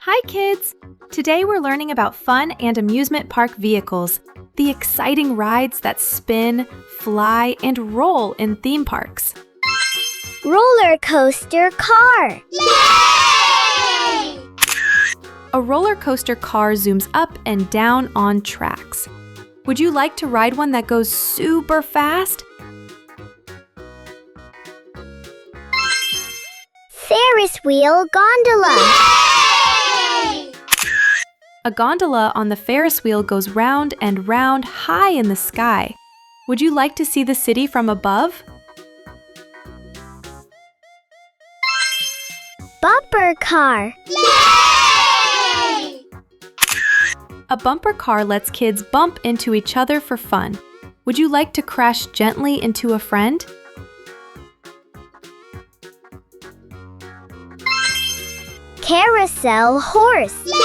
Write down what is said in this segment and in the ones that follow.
Hi kids! Today we're learning about fun and amusement park vehicles, the exciting rides that spin, fly, and roll in theme parks. Roller coaster car. Yay! A roller coaster car zooms up and down on tracks. Would you like to ride one that goes super fast? Ferris wheel gondola. A gondola on the Ferris wheel goes round and round high in the sky. Would you like to see the city from above? Bumper car. Yay! A bumper car lets kids bump into each other for fun. Would you like to crash gently into a friend? Carousel horse. Yay!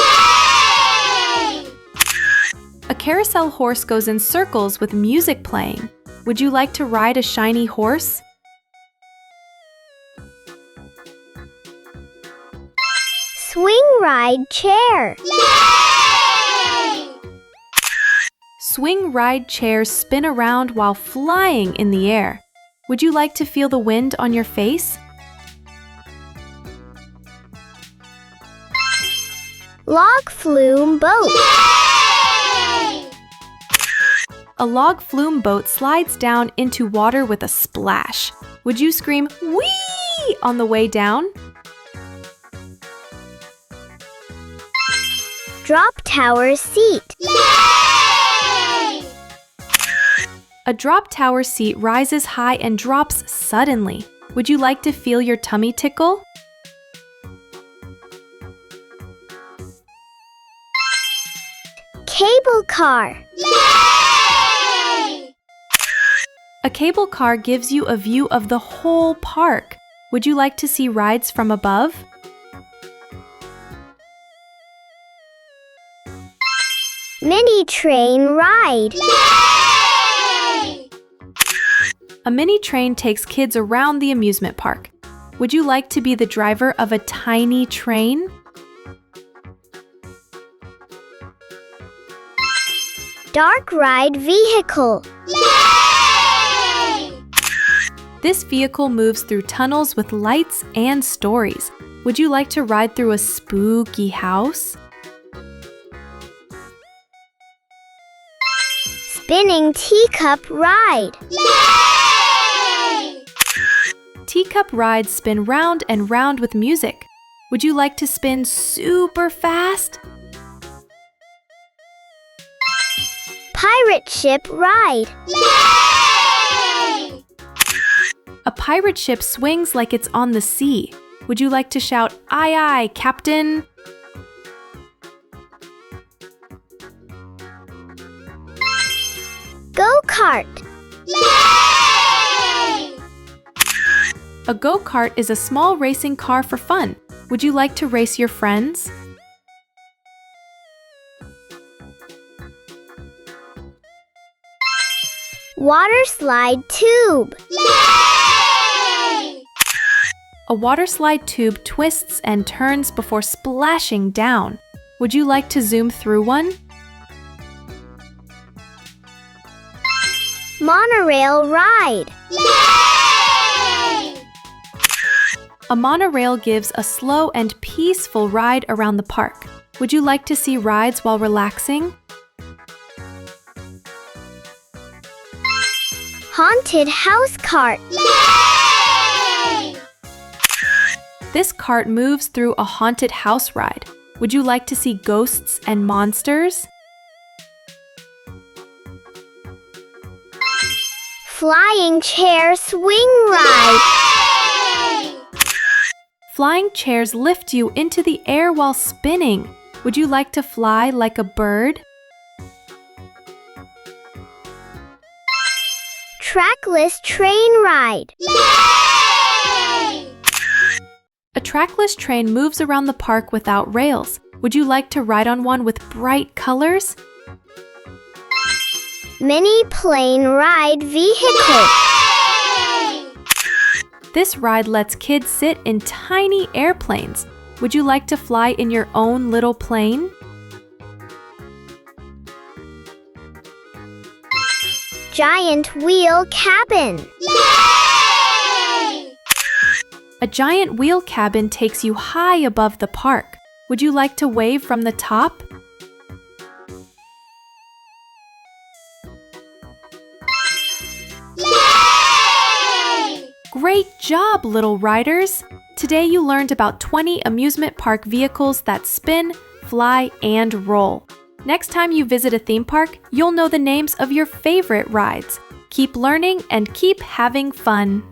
A carousel horse goes in circles with music playing. Would you like to ride a shiny horse? Swing ride chair. Yay! Swing ride chairs spin around while flying in the air. Would you like to feel the wind on your face? Log flume boat. Yay! A log flume boat slides down into water with a splash. Would you scream, "Whee!" on the way down? Drop tower seat. Yay! A drop tower seat rises high and drops suddenly. Would you like to feel your tummy tickle? Cable car. Yay! A cable car gives you a view of the whole park. Would you like to see rides from above? Mini train ride. Yay! A mini train takes kids around the amusement park. Would you like to be the driver of a tiny train? Dark ride vehicle. Yay! This vehicle moves through tunnels with lights and stories. Would you like to ride through a spooky house? Spinning teacup ride. Yay! Teacup rides spin round and round with music. Would you like to spin super fast? Pirate ship ride. Yay! A pirate ship swings like it's on the sea. Would you like to shout, "Aye, aye, Captain"? Go-kart. Yay! A go-kart is a small racing car for fun. Would you like to race your friends? Water slide tube. Yay! A water slide tube twists and turns before splashing down. Would you like to zoom through one? Monorail ride. Yay! A monorail gives a slow and peaceful ride around the park. Would you like to see rides while relaxing? Haunted house cart. Yay! This cart moves through a haunted house ride. Would you like to see ghosts and monsters? Flying chair swing ride. Yay! Flying chairs lift you into the air while spinning. Would you like to fly like a bird? Trackless train ride. Yay! A trackless train moves around the park without rails. Would you like to ride on one with bright colors? Mini plane ride vehicle. Yay! This ride lets kids sit in tiny airplanes. Would you like to fly in your own little plane? Giant wheel cabin. Yay! A giant wheel cabin takes you high above the park. Would you like to wave from the top? Yay! Great job, little riders! Today you learned about 20 amusement park vehicles that spin, fly, and roll. Next time you visit a theme park, you'll know the names of your favorite rides. Keep learning and keep having fun!